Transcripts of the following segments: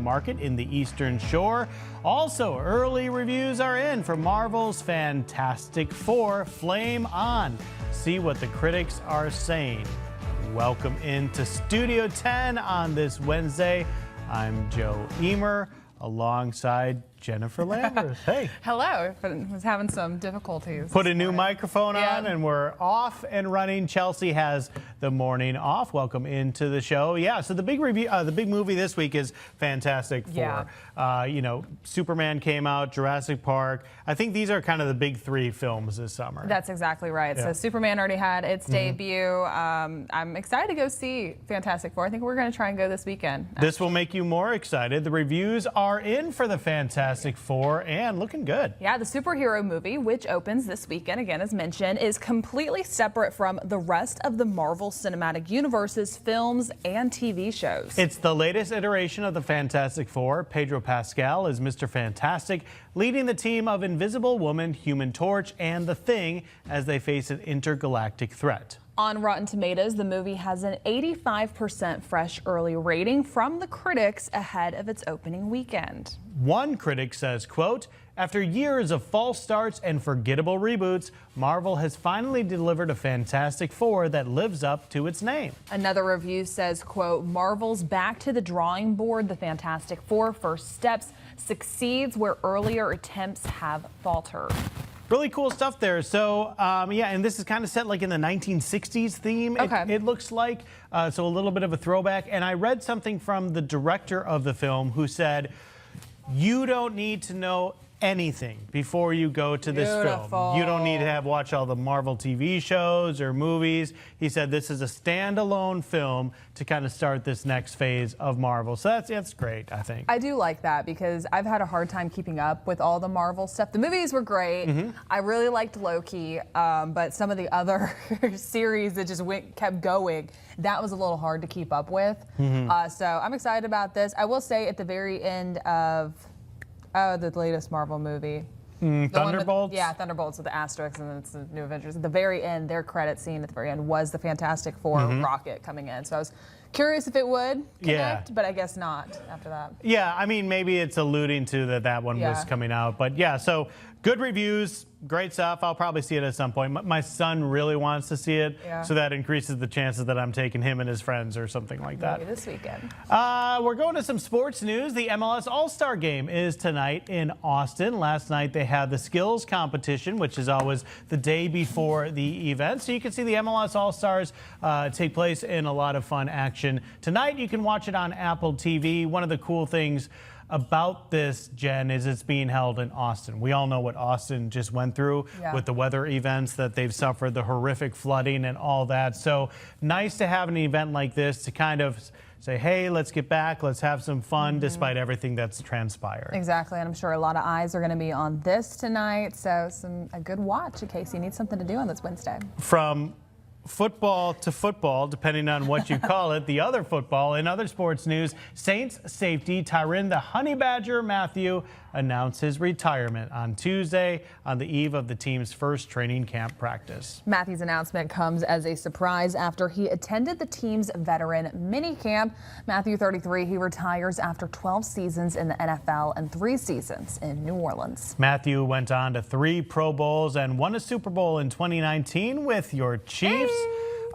market in the Eastern Shore. Also, early reviews are in for Marvel's Fantastic Four: Flame On. See what the critics are saying. Welcome into Studio 10 on this Wednesday. I'm Joe Emer alongside Jennifer Lambert. Hey. Hello. I was having some difficulties. Put a new microphone on and we're off and running. Chelsea has the morning off. Welcome into the show. Yeah, so the big review, the big movie this week is Fantastic Four. Yeah. Superman came out, Jurassic Park. I think these are kind of the big three films this summer. That's exactly right. Yeah. So Superman already had its debut. I'm excited to go see Fantastic Four. I think we're going to try and go this weekend. This will make you more excited. The reviews are in for the Fantastic Four and looking good. Yeah, the superhero movie, which opens this weekend, again, as mentioned, is completely separate from the rest of the Marvel Cinematic Universe's films and TV shows. It's the latest iteration of the Fantastic Four. Pedro Pascal is Mr. Fantastic, leading the team of Invisible Woman, Human Torch, and The Thing as they face an intergalactic threat. On Rotten Tomatoes, the movie has an 85% fresh early rating from the critics ahead of its opening weekend. One critic says, quote, "After years of false starts and forgettable reboots, Marvel has finally delivered a Fantastic Four that lives up to its name." Another review says, quote, "Marvel's back to the drawing board. The Fantastic Four First Steps succeeds where earlier attempts have faltered." Really cool stuff there. So, yeah, and this is kind of set like in the 1960s theme. Okay. It looks like, so a little bit of a throwback. And I read something from the director of the film who said, you don't need to know anything before you go to this film. You don't need to watch all the Marvel TV shows or movies. He said this is a standalone film to kind of start this next phase of Marvel. So that's great, I think. I do like that because I've had a hard time keeping up with all the Marvel stuff. The movies were great. I really liked Loki, but some of the other series that just kept going, that was a little hard to keep up with. So I'm excited about this. I will say at the very end of the latest Marvel movie. Thunderbolts? Thunderbolts with the asterisks and it's the New Avengers. At the very end, their credit scene at the very end was the Fantastic Four rocket coming in. So I was curious if it would connect, but I guess not after that. Yeah, I mean, maybe it's alluding to that one was coming out. But yeah, so good reviews, great stuff. I'll probably see it at some point. My son really wants to see it, so that increases the chances that I'm taking him and his friends or something like that. Maybe this weekend. We're going to some sports news. The MLS All-Star Game is tonight in Austin. Last night they had the skills competition, which is always the day before the event. So you can see the MLS All-Stars take place in a lot of fun action. Tonight you can watch it on Apple TV. One of the cool things about this, Jen, is it's being held in Austin. We all know what Austin just went through with the weather events that they've suffered, the horrific flooding and all that. So nice to have an event like this to kind of say, hey, let's get back, let's have some fun despite everything that's transpired. Exactly, and I'm sure a lot of eyes are going to be on this tonight, so a good watch in case you need something to do on this Wednesday. From football to football, depending on what you call it, the other football. In other sports news, Saints safety Tyrann the Honey Badger Mathieu announced his retirement on Tuesday on the eve of the team's first training camp practice. Mathieu's announcement comes as a surprise after he attended the team's veteran minicamp. Mathieu, 33, he retires after 12 seasons in the NFL and 3 seasons in New Orleans. Mathieu went on to 3 Pro Bowls and won a Super Bowl in 2019 with your Chiefs.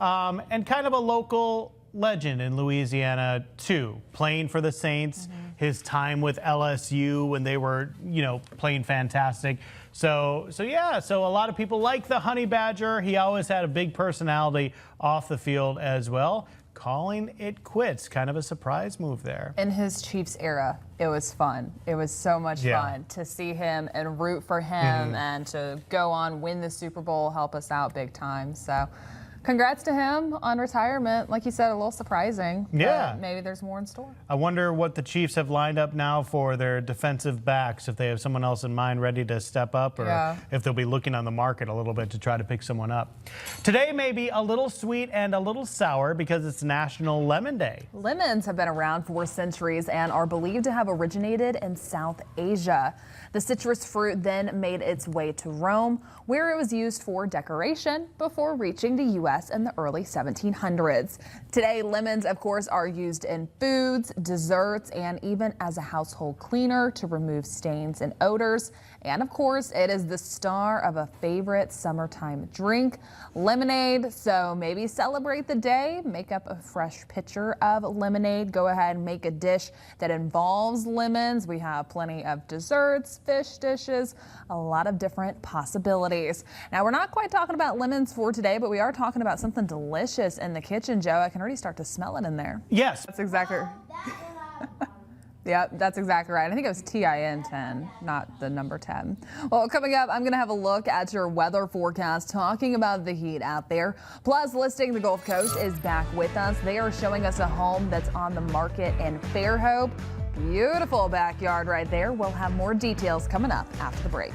And kind of a local legend in Louisiana too, playing for the Saints, his time with LSU when they were, playing fantastic. So a lot of people like the Honey Badger. He always had a big personality off the field as well. Calling it quits, kind of a surprise move there. In his Chiefs era, it was fun. It was so much fun to see him and root for him and to go on, win the Super Bowl, help us out big time. So congrats to him on retirement. Like you said, a little surprising. Yeah. But maybe there's more in store. I wonder what the Chiefs have lined up now for their defensive backs, if they have someone else in mind ready to step up, or if they'll be looking on the market a little bit to try to pick someone up. Today may be a little sweet and a little sour because it's National Lemon Day. Lemons have been around for centuries and are believed to have originated in South Asia. The citrus fruit then made its way to Rome, where it was used for decoration before reaching the U.S. U.S. in the early 1700s. Today, lemons, of course, are used in foods, desserts, and even as a household cleaner to remove stains and odors. And of course, it is the star of a favorite summertime drink, lemonade. So maybe celebrate the day, make up a fresh pitcher of lemonade. Go ahead and make a dish that involves lemons. We have plenty of desserts, fish dishes, a lot of different possibilities. Now, we're not quite talking about lemons for today, but we are talking about something delicious in the kitchen, Joe. I can already start to smell it in there. Yes. That's exactly. Yep, that's exactly right. I think it was TIN 10, not the number 10. Well, coming up, I'm going to have a look at your weather forecast, talking about the heat out there. Plus, Listing the Gulf Coast is back with us. They are showing us a home that's on the market in Fairhope. Beautiful backyard right there. We'll have more details coming up after the break.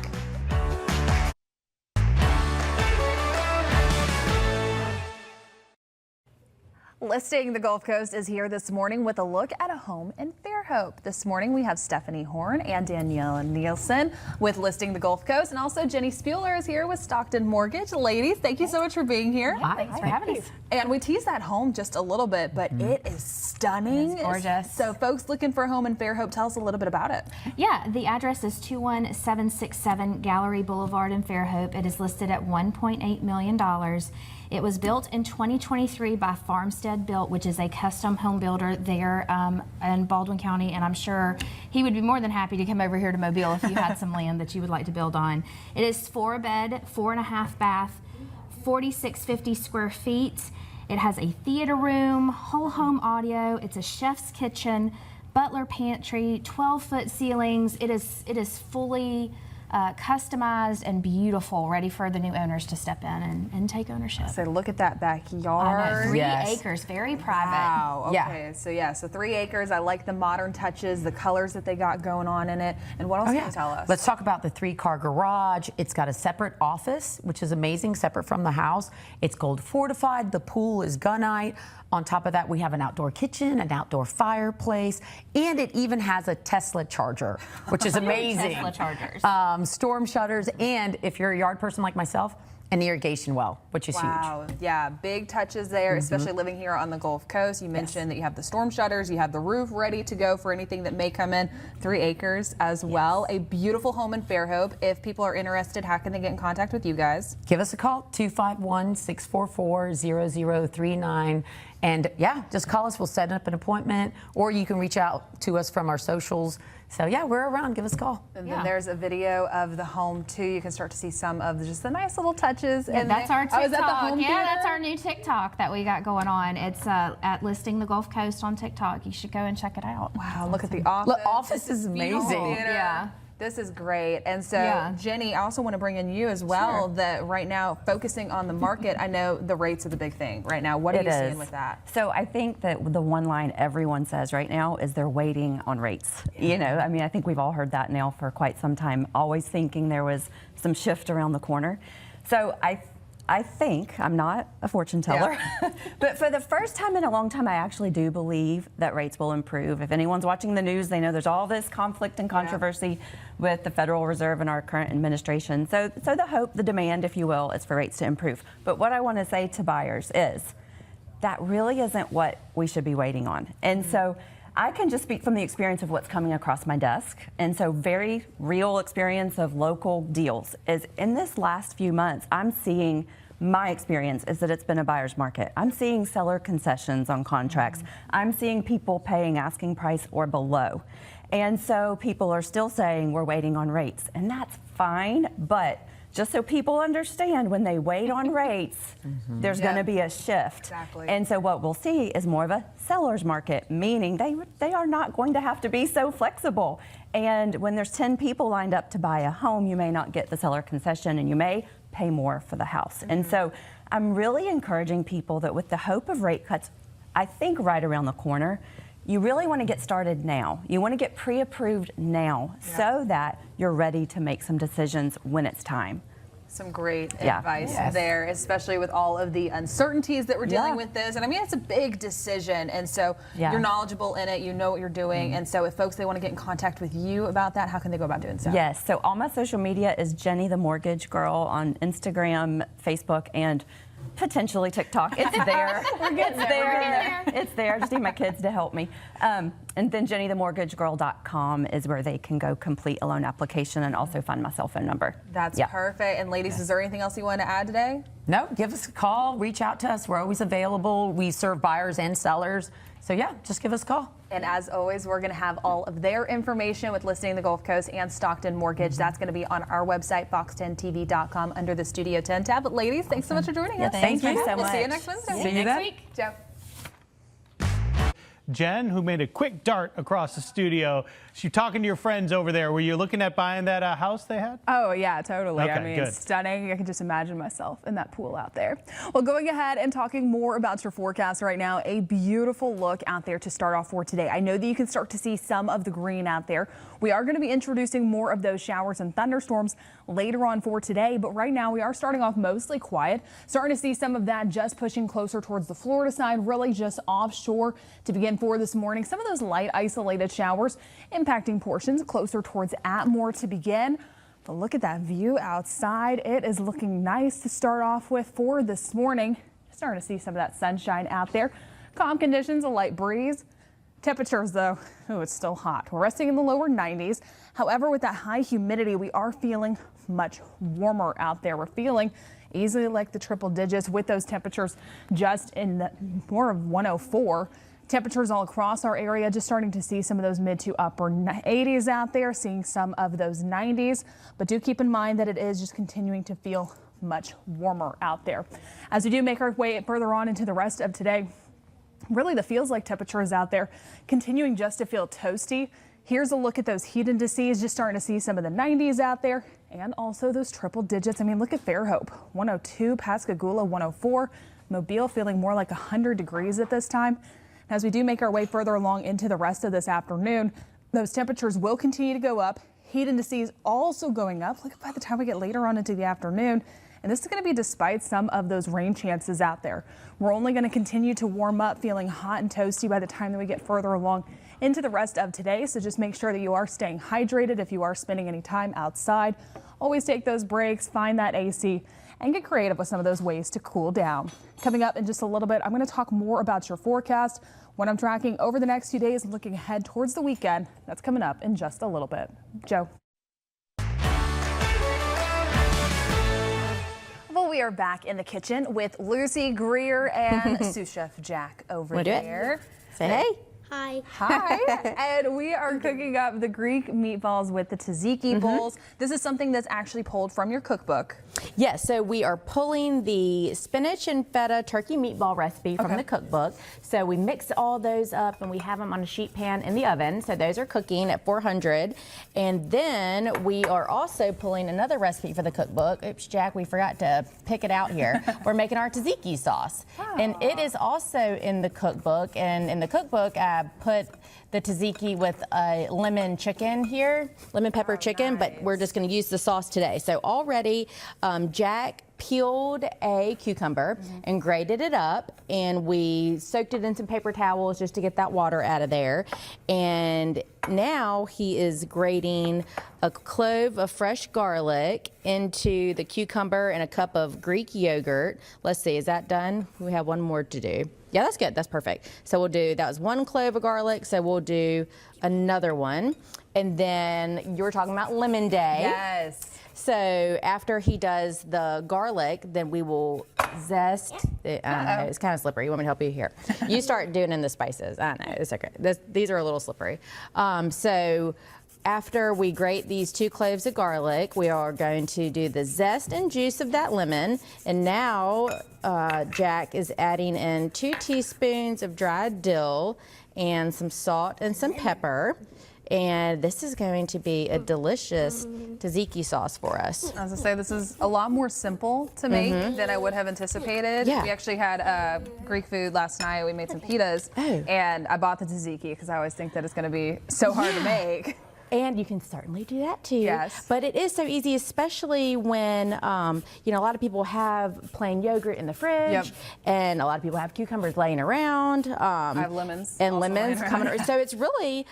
Listing the Gulf Coast is here this morning with a look at a home in Fairhope. This morning we have Stephanie Horn and Danielle Nielsen with Listing the Gulf Coast, and also Jenny Spuler is here with Stockton Mortgage. Ladies, thank you so much for being here. Hi, thanks for having us. And we teased that home just a little bit, but it is stunning. It's gorgeous. So folks looking for a home in Fairhope, tell us a little bit about it. Yeah, the address is 21767 Gallery Boulevard in Fairhope. It is listed at $1.8 million. It was built in 2023 by Farmstead Built, which is a custom home builder there in Baldwin County, and I'm sure he would be more than happy to come over here to Mobile if you had some land that you would like to build on. It is 4-bed, 4.5 bath, 4,650 square feet. It has a theater room, whole home audio. It's a chef's kitchen, butler pantry, 12-foot ceilings. It is fully customized and beautiful, ready for the new owners to step in and take ownership. So look at that backyard. 3 acres, very private. Wow. Okay. Yeah. So 3 acres. I like the modern touches, the colors that they got going on in it. And what else can you tell us? Let's talk about the 3-car garage. It's got a separate office, which is amazing, separate from the house. It's gold fortified. The pool is gunite. On top of that, we have an outdoor kitchen, an outdoor fireplace, and it even has a Tesla charger, which is amazing. Tesla chargers. Storm shutters, and if you're a yard person like myself, an irrigation well, which is huge. Wow, yeah, big touches there, especially living here on the Gulf Coast. You mentioned that you have the storm shutters, you have the roof ready to go for anything that may come in. 3 acres as well. A beautiful home in Fairhope. If people are interested, how can they get in contact with you guys? Give us a call, 251-644-0039. And yeah, just call us. We'll set up an appointment, or you can reach out to us from our socials. So yeah, we're around. Give us a call. And then there's a video of the home too. You can start to see some of just the nice little touches. Yeah, and that's our TikTok. Oh, is that the home yeah, theater? that's our new TikTok that we got going on. It's at Listing the Gulf Coast on TikTok. You should go and check it out. Wow, look at the office. Look, office is amazing. Theater. Yeah. This is great. And so, Yeah. Jenny, I also want to bring in you as well, that right now, focusing on the market, I know the rates are the big thing right now. What are you seeing with that? So I think that the one line everyone says right now is they're waiting on rates. You know, I mean, I think we've all heard that now for quite some time, always thinking there was some shift around the corner. So I think, I'm not a fortune teller, but for the first time in a long time, I actually do believe that rates will improve. If anyone's watching the news, they know there's all this conflict and controversy with the Federal Reserve and our current administration. So the hope, the demand, if you will, is for rates to improve. But what I want to say to buyers is that really isn't what we should be waiting on. And so I can just speak from the experience of what's coming across my desk. And so very real experience of local deals is in this last few months, I'm seeing, my experience is that it's been a buyer's market. I'm seeing seller concessions on contracts. I'm seeing people paying asking price or below. And so people are still saying we're waiting on rates, and that's fine, but just so people understand, when they wait on rates, there's going to be a shift. Exactly. And so what we'll see is more of a seller's market, meaning they are not going to have to be so flexible. And when there's 10 people lined up to buy a home, you may not get the seller concession, and you may pay more for the house. And so I'm really encouraging people that with the hope of rate cuts, I think right around the corner, you really want to get started now. You want to get pre-approved now so that you're ready to make some decisions when it's time. Some great Yeah. advice there, especially with all of the uncertainties that we're dealing with this. And I mean, it's a big decision. And so you're knowledgeable in it, you know what you're doing. And so if folks, they want to get in contact with you about that, how can they go about doing so? Yes, so all my social media is Jenny the Mortgage Girl on Instagram, Facebook, and Potentially TikTok. It's there. It's there. I just need my kids to help me. And then JennyTheMortgageGirl.com is where they can go complete a loan application and also find my cell phone number. That's perfect. And ladies, is there anything else you want to add today? No, give us a call, reach out to us. We're always available. We serve buyers and sellers. So yeah, just give us a call. And as always, we're going to have all of their information with listing the Gulf Coast and Stockton Mortgage. That's going to be on our website, fox10tv.com, under the Studio 10 tab. But ladies, thanks so much for joining us. Thank you so We'll see you much. next Wednesday. See you Next then. week. Joe. Jen, who made a quick dart across the studio. You're talking to your friends over there. Were you looking at buying that house they had? Oh, yeah, totally. Okay, I mean, good. stunning. I can just imagine myself in that pool out there. Well, going ahead and talking more about your forecast right now, a beautiful look out there to start off for today. I know that you can start to see some of the green out there. We are going to be introducing more of those showers and thunderstorms later on for today, but right now we are starting off mostly quiet. Starting to see some of that just pushing closer towards the Florida side, really just offshore to begin for this morning. Some of those light isolated showers impacting portions closer towards Atmore to begin. But look at that view outside. It is looking nice to start off with for this morning. Starting to see some of that sunshine out there. Calm conditions, a light breeze. Temperatures, though, oh, it's still hot. We're resting in the lower 90s. However, with that high humidity, we are feeling much warmer out there. We're feeling easily like the triple digits with those temperatures just in the more of 104. Temperatures all across our area, just starting to see some of those mid to upper 80s out there, seeing some of those 90s. But do keep in mind that it is just continuing to feel much warmer out there. As we do make our way further on into the rest of today, really the feels like temperatures out there continuing just to feel toasty. Here's a look at those heat indices, just starting to see some of the 90s out there and also those triple digits. I mean, look at Fairhope, 102, Pascagoula, 104, Mobile feeling more like 100 degrees at this time. As we do make our way further along into the rest of this afternoon, those temperatures will continue to go up. Heat indices also going up. Look, by the time we get later on into the afternoon, and this is going to be despite some of those rain chances out there. We're only going to continue to warm up, feeling hot and toasty by the time that we get further along into the rest of today. So just make sure that you are staying hydrated if you are spending any time outside. Always take those breaks, find that AC, and get creative with some of those ways to cool down. Coming up in just a little bit, I'm going to talk more about your forecast, what I'm tracking over the next few days, and looking ahead towards the weekend. That's coming up in just a little bit. Joe. Well, we are back in the kitchen with Lucy Greer and sous chef Jack over there. Say hey. Hi. Hi. And we are cooking up the Greek meatballs with the tzatziki bowls. This is something that's actually pulled from your cookbook. Yes, so we are pulling the spinach and feta turkey meatball recipe from the cookbook. So we mix all those up and we have them on a sheet pan in the oven. So those are cooking at 400. And then we are also pulling another recipe for the cookbook. Oops, Jack, we forgot to pick it out here. We're making our tzatziki sauce. And it is also in the cookbook. And in the cookbook, I put the tzatziki with a lemon chicken here, lemon pepper chicken, but we're just going to use the sauce today. So already Jack peeled a cucumber and grated it up, and we soaked it in some paper towels just to get that water out of there. And now he is grating a clove of fresh garlic into the cucumber and a cup of Greek yogurt. Let's see, is that done? We have one more to do. Yeah, that's good. That's perfect. So we'll do, that was one clove of garlic, so we'll do another one. And then you were talking about lemon day. Yes. So after he does the garlic, then we will zest. I don't know, it's kind of slippery. You want me to help you here? You start doing in the spices. I know, it's okay. These are a little slippery. So after we grate these 2 cloves of garlic, we are going to do the zest and juice of that lemon. And now Jack is adding in 2 teaspoons of dried dill and some salt and some pepper. And this is going to be a delicious tzatziki sauce for us. As I say, this is a lot more simple to make than I would have anticipated. Yeah. We actually had Greek food last night. We made some pitas, and I bought the tzatziki because I always think that it's going to be so hard to make. And you can certainly do that too. Yes. But it is so easy, especially when, you know, a lot of people have plain yogurt in the fridge, and a lot of people have cucumbers laying around. I have lemons. And also lemons laying coming around. around. So it's really,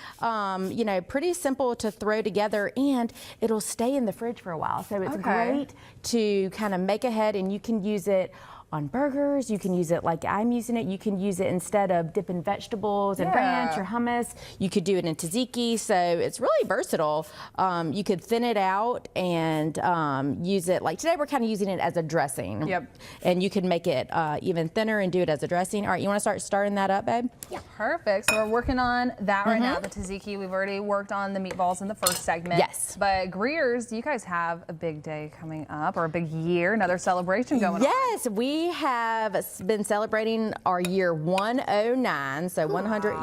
you know, pretty simple to throw together, and it'll stay in the fridge for a while. So it's great to kind of make ahead, and you can use it on burgers. You can use it like I'm using it. You can use it instead of dipping vegetables and ranch or hummus. You could do it in tzatziki. So it's really versatile. You could thin it out and use it. Like today, we're kind of using it as a dressing. Yep. And you can make it even thinner and do it as a dressing. All right, you want to start starting that up, babe? Yeah. Perfect. So we're working on that right now, the tzatziki. We've already worked on the meatballs in the first segment. Yes. But Greer's, you guys have a big day coming up, or a big year, another celebration going on. Yes, we have been celebrating our year 109, so 100,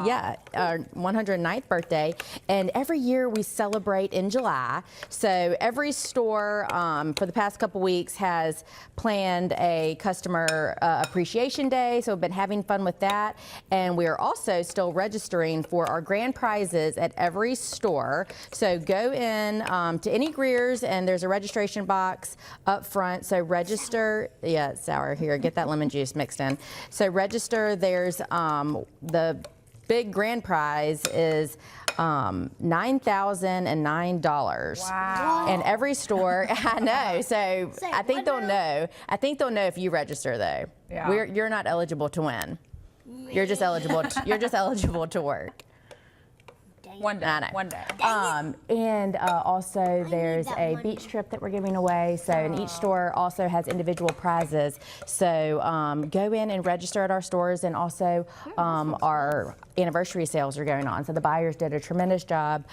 our 109th birthday. And every year we celebrate in July. So every store for the past couple weeks has planned a customer appreciation day. So we've been having fun with that. And we are also still registering for our grand prizes at every store. So go in to any Greer's and there's a registration box up front. So register, it's sour here, get that lemon juice mixed in. So register, there's the big grand prize is $9,009. Wow. And every store, I know. So I think they'll know. I think they'll know if you register though. Yeah. You're not eligible to win. You're just eligible. You're just eligible to work. One day. I know. One day. And also there's a beach trip that we're giving away. So and each store also has individual prizes. So go in and register at our stores, and also our anniversary sales are going on. So the buyers did a tremendous job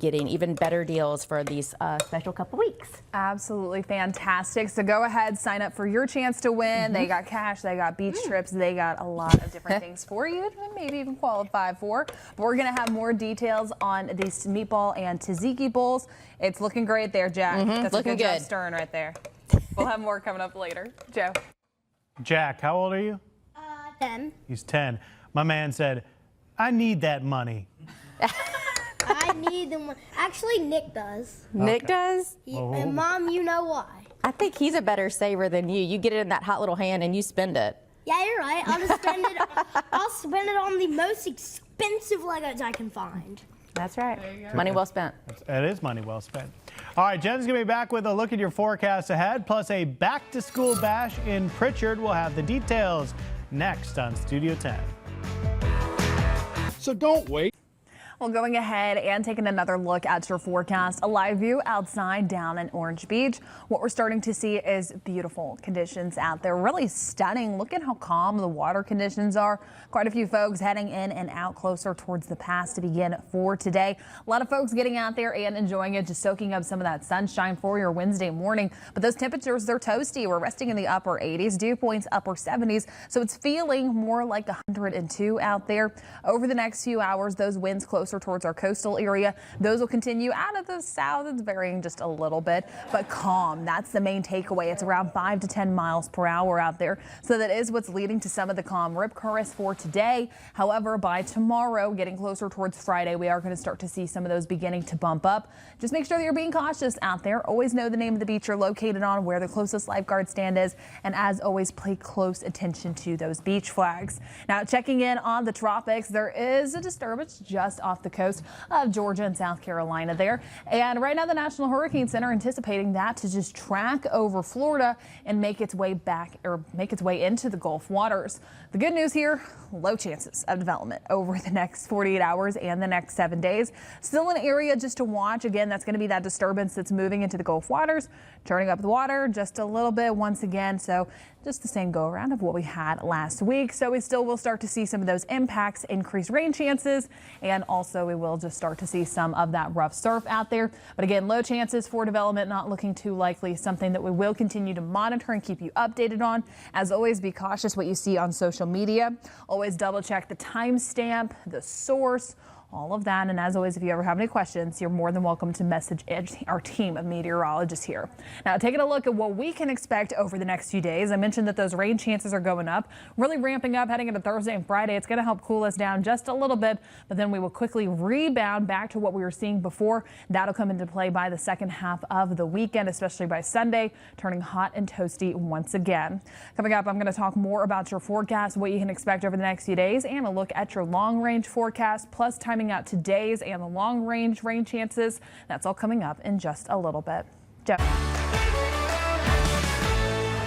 getting even better deals for these special couple weeks. Absolutely fantastic. So go ahead, sign up for your chance to win. They got cash, they got beach trips, they got a lot of different things for you to maybe even qualify for. But we're going to have more details on these meatball and tzatziki bowls. It's looking great there, Jack. That's looking a good job good. stirring right there. We'll have more coming up later. Joe. Jack, how old are you? 10. He's 10. My man said, I need that money. I need the money. Actually, Nick does. Nick does? And Mom, you know why. I think he's a better saver than you. You get it in that hot little hand and you spend it. Yeah, you're right. I'll just spend it. I'll spend it on the most expensive Legos I can find. That's right. Money well spent. It is money well spent. All right, Jen's going to be back with a look at your forecast ahead, plus a back-to-school bash in Pritchard. We'll have the details next on Studio 10. So don't wait. Well, going ahead and taking another look at your forecast, a live view outside down in Orange Beach. What we're starting to see is beautiful conditions out there, really stunning. Look at how calm the water conditions are. Quite a few folks heading in and out closer towards the pass to begin for today. A lot of folks getting out there and enjoying it, just soaking up some of that sunshine for your Wednesday morning. But those temperatures, they're toasty. We're resting in the upper 80s, dew points upper 70s. So it's feeling more like 102 out there. Over the next few hours, those winds closer towards our coastal area. Those will continue out of the south. It's varying just a little bit, but calm. That's the main takeaway. It's around 5 to 10 miles per hour out there. So that is what's leading to some of the calm rip currents for today. However, by tomorrow, getting closer towards Friday, we are going to start to see some of those beginning to bump up. Just make sure that you're being cautious out there. Always know the name of the beach you're located on, where the closest lifeguard stand is, and as always, pay close attention to those beach flags. Now, checking in on the tropics, there is a disturbance just off the coast of Georgia and South Carolina there. And right now the National Hurricane Center anticipating that to just track over Florida and make its way back, or make its way into the Gulf waters. The good news here, low chances of development over the next 48 hours and the next 7 days. Still an area just to watch. Again, that's going to be that disturbance that's moving into the Gulf waters, turning up the water just a little bit once again. So just the same go around of what we had last week. So we still will start to see some of those impacts, increased rain chances, and also we will just start to see some of that rough surf out there. But again, low chances for development, not looking too likely, something that we will continue to monitor and keep you updated on. As always, be cautious what you see on social media. Always double check the timestamp, the source, all of that. And as always, if you ever have any questions, you're more than welcome to message our team of meteorologists here. Now, taking a look at what we can expect over the next few days. I mentioned that those rain chances are going up, really ramping up heading into Thursday and Friday. It's going to help cool us down just a little bit, but then we will quickly rebound back to what we were seeing before. That'll come into play by the second half of the weekend, especially by Sunday, turning hot and toasty once again. Coming up, I'm going to talk more about your forecast, what you can expect over the next few days, and a look at your long range forecast, plus timing out today's and the long range rain chances. That's all coming up in just a little bit. Joe.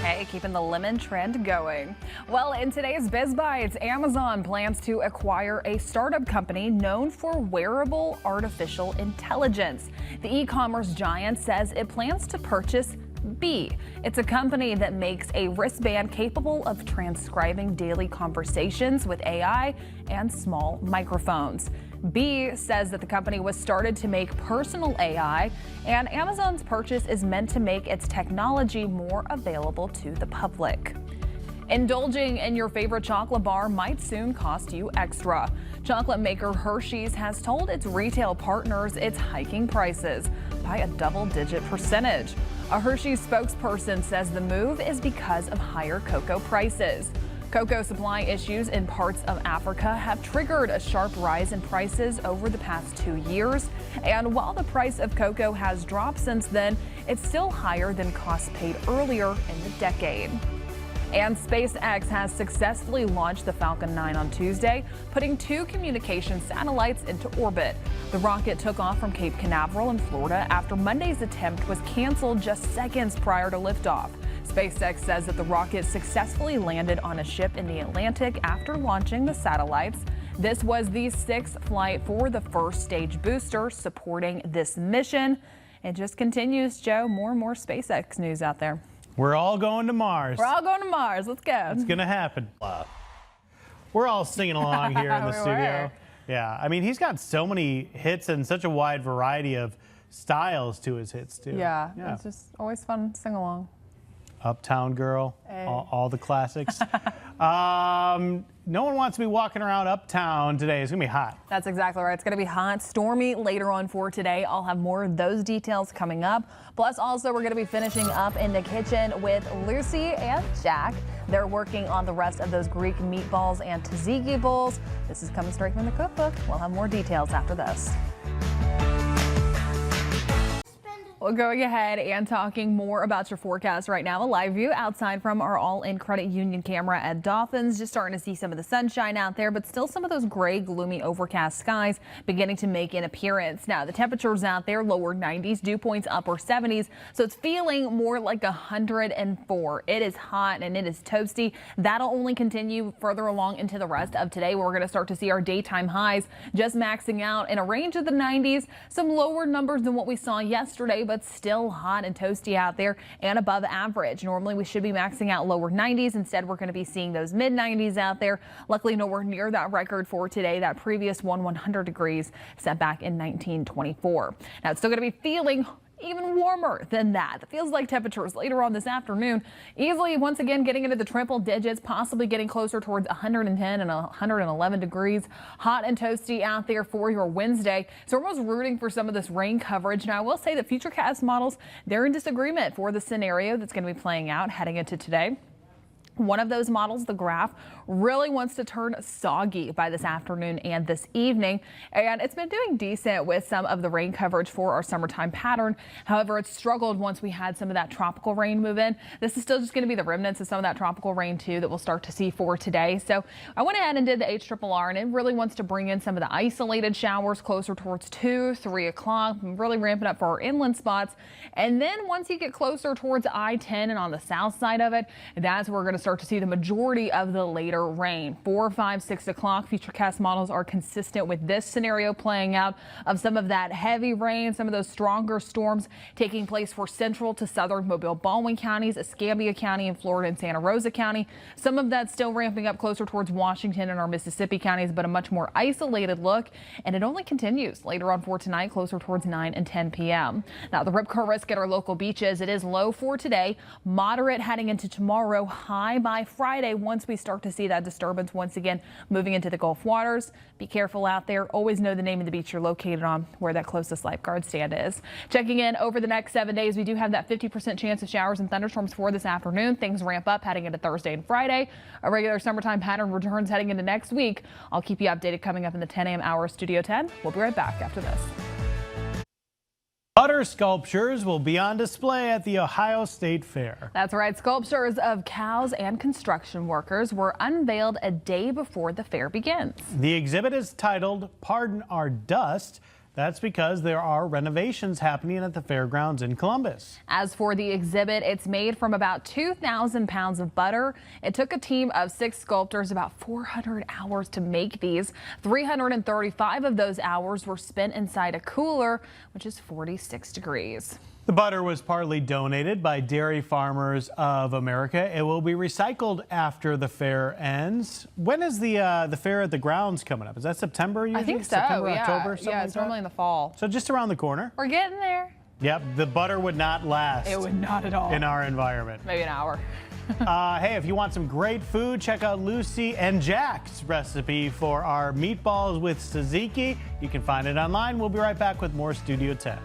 Hey, keeping the lemon trend going. Well, in today's Biz Bites, Amazon plans to acquire a startup company known for wearable artificial intelligence. The e-commerce giant says it plans to purchase Bee. It's a company that makes a wristband capable of transcribing daily conversations with AI and small microphones. Bee says that the company was started to make personal AI, and Amazon's purchase is meant to make its technology more available to the public. Indulging in your favorite chocolate bar might soon cost you extra. Chocolate maker Hershey's has told its retail partners it's hiking prices by a double-digit percentage. A Hershey's spokesperson says the move is because of higher cocoa prices. Cocoa supply issues in parts of Africa have triggered a sharp rise in prices over the past 2 years. And while the price of cocoa has dropped since then, it's still higher than costs paid earlier in the decade. And SpaceX has successfully launched the Falcon 9 on Tuesday, putting 2 communication satellites into orbit. The rocket took off from Cape Canaveral in Florida after Monday's attempt was canceled just seconds prior to liftoff. SpaceX says that the rocket successfully landed on a ship in the Atlantic after launching the satellites. This was the 6th flight for the first stage booster supporting this mission. It just continues, Joe. More and more SpaceX news out there. We're all going to Mars. We're all going to Mars. Let's go. It's going to happen. We're all singing along here in the We studio. were. Yeah, I mean, he's got so many hits and such a wide variety of styles to his hits, too. Yeah, it's just always fun to sing along. Uptown Girl, Hey. all the classics. No one wants to be walking around uptown today. It's going to be hot. That's exactly right. It's going to be hot, stormy later on for today. I'll have more of those details coming up. Plus, also, we're going to be finishing up in the kitchen with Lucy and Jack. They're working on the rest of those Greek meatballs and tzatziki bowls. This is coming straight from the cookbook. We'll have more details after this. Well, going ahead and talking more about your forecast right now, a live view outside from our all-in credit union camera at Dolphins. Just starting to see some of the sunshine out there, but still some of those gray, gloomy, overcast skies beginning to make an appearance. Now, the temperatures out there, lower 90s, dew points upper 70s, so it's feeling more like 104. It is hot and it is toasty. That'll only continue further along into the rest of today, where we're going to start to see our daytime highs just maxing out in a range of the 90s. Some lower numbers than what we saw yesterday, but still hot and toasty out there and above average. Normally we should be maxing out lower 90s. Instead, we're going to be seeing those mid 90s out there. Luckily, nowhere near that record for today. That previous 100 degrees set back in 1924. Now it's still going to be feeling even warmer than that. It feels like temperatures later on this afternoon easily once again getting into the triple digits, possibly getting closer towards 110 and 111 degrees. Hot and toasty out there for your Wednesday. So we're almost rooting for some of this rain coverage. Now I will say that Futurecast models, they're in disagreement for the scenario that's going to be playing out heading into today. One of those models, the graph, really wants to turn soggy by this afternoon and this evening, and it's been doing decent with some of the rain coverage for our summertime pattern. However, it's struggled once we had some of that tropical rain move in. This is still just going to be the remnants of some of that tropical rain too that we'll start to see for today. So I went ahead and did the HRRR, and it really wants to bring in some of the isolated showers closer towards 2, 3 o'clock, really ramping up for our inland spots. And then once you get closer towards I-10 and on the south side of it, that's where we're going to start to see the majority of the later rain. 4, 5, 6 o'clock. Futurecast models are consistent with this scenario playing out of some of that heavy rain, some of those stronger storms taking place for central to southern Mobile, Baldwin counties, Escambia County in Florida and Santa Rosa County. Some of that still ramping up closer towards Washington and our Mississippi counties, but a much more isolated look. And it only continues later on for tonight, closer towards 9 and 10 p.m. Now, the rip current risk at our local beaches, it is low for today, moderate heading into tomorrow, high by Friday once we start to see that disturbance once again moving into the Gulf waters. Be careful out there. Always know the name of the beach you're located on, where that closest lifeguard stand is. Checking in over the next 7 days, we do have that 50% chance of showers and thunderstorms for this afternoon. Things ramp up heading into Thursday and Friday. A regular summertime pattern returns heading into next week. I'll keep you updated coming up in the 10 a.m. hour, Studio 10. We'll be right back after this. Butter sculptures will be on display at the Ohio State Fair. That's right. Sculptures of cows and construction workers were unveiled a day before the fair begins. The exhibit is titled Pardon Our Dust. That's because there are renovations happening at the fairgrounds in Columbus. As for the exhibit, it's made from about 2,000 pounds of butter. It took a team of 6 sculptors about 400 hours to make these. 335 of those hours were spent inside a cooler, which is 46 degrees. The butter was partly donated by Dairy Farmers of America. It will be recycled after the fair ends. When is the fair at the grounds coming up? Is that September usually? I think so. September, yeah. October, something yeah, like it's that? normally in the fall. So just around the corner. We're getting there. Yep, the butter would not last It would not at all. in our environment. Maybe an hour. Hey, if you want some great food, check out Lucy and Jack's recipe for our meatballs with tzatziki. You can find it online. We'll be right back with more Studio 10.